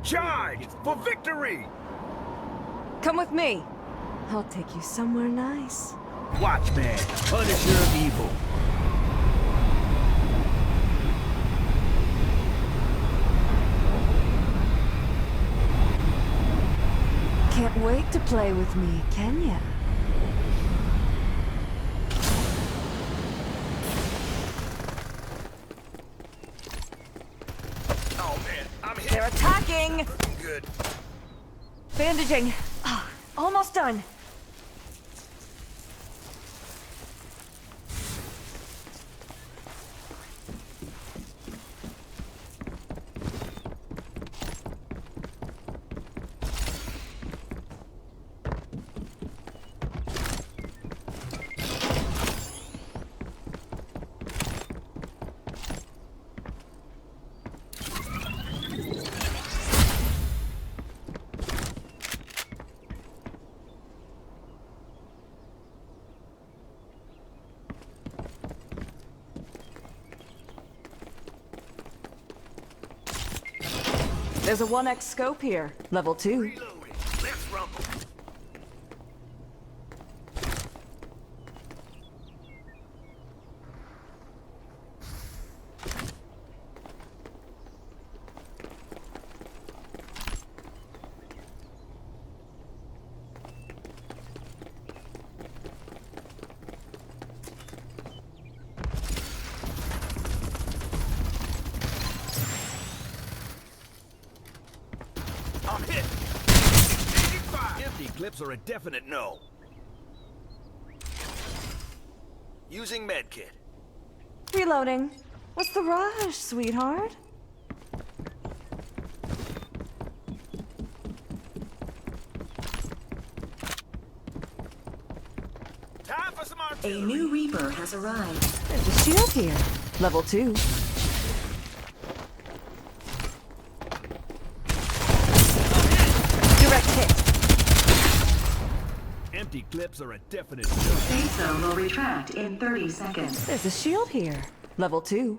Charge for victory! Come with me. I'll take you somewhere nice. Watchman, Punisher of Evil. Can't wait to play with me, can ya? Oh man, I'm hit. They're attacking! Good. Bandaging. Ah, almost done. There's a 1x scope here, level 2. Reloading. Let's rumble. I'm hit. Exchanging fire. Empty clips are a definite no. Using medkit. Reloading. What's the rush, sweetheart? Time for some A artillery. new Reaper has arrived. There's a shield here, level 2. Direct hit. Empty clips are a definite no. Safe zone will retract in 30 seconds. There's a shield here, level 2.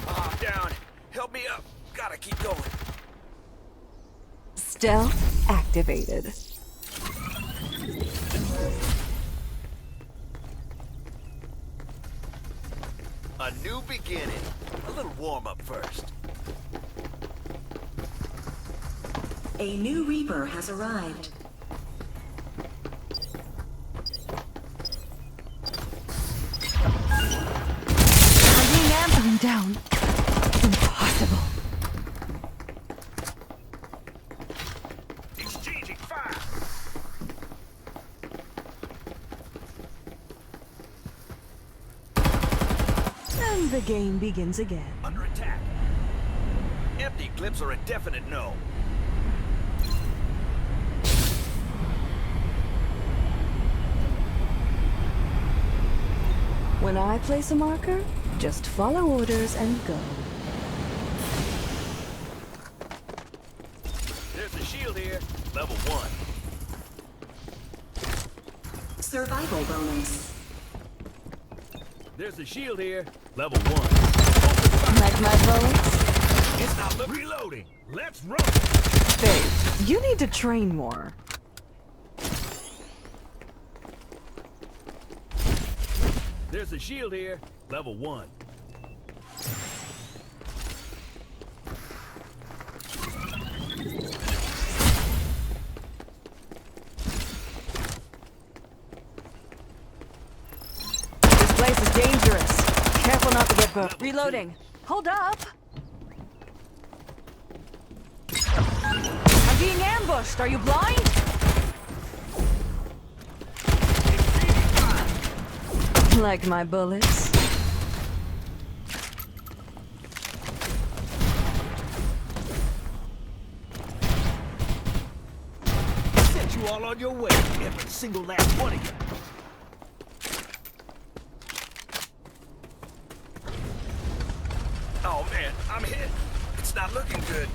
Ah, I'm down. Help me up. Gotta keep going. Stealth activated. A new beginning. A little warm up first. A new Reaper has arrived. I'm being I'm down. Impossible. Exchanging fire. And the game begins again. Under attack. Empty clips are a definite no. When I place a marker, just follow orders and go. There's a shield here. Level 1. Survival bonus. There's a shield here. Level 1. Like my bullets? It's not reloading. Let's run. Babe, you need to train more. There's a shield here. Level 1. This place is dangerous. Careful not to get burnt. Reloading. Hold up. I'm being ambushed. Are you blind? Like my bullets? Set you all on your way. Every single last one of you. Oh man, I'm hit. It's not looking good.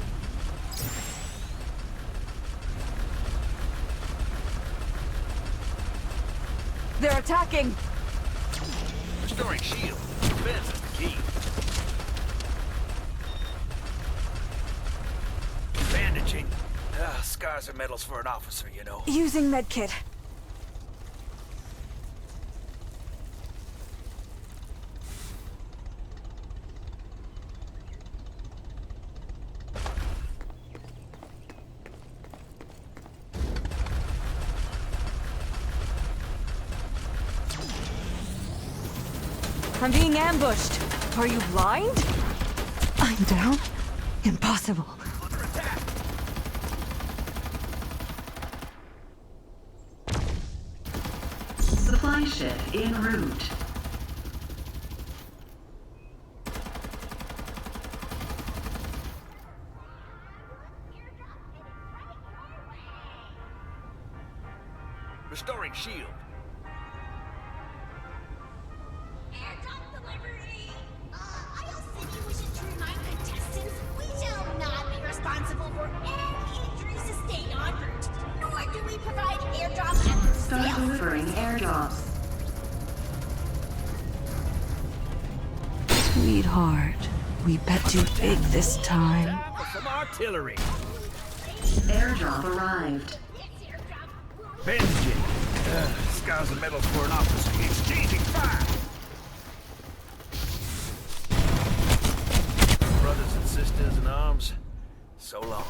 They're attacking! Restoring shield. Defense is the key. Bandaging. Scars are medals for an officer, you know. Using medkit. I'm being ambushed. Are you blind? I'm down? Impossible. Under attack. Supply ship en route. Restoring shield. Airdrop delivery! Isle City wishes to remind contestants we shall not be responsible for any injuries sustained en route, nor do we provide airdrop after Start sale. delivering airdrops. Sweetheart, we bet you big this time. Time for some artillery. Airdrop arrived. This airdrop will Bandaging. Scars and medals for an officer. Exchanging fire. Brothers and sisters in arms, so long.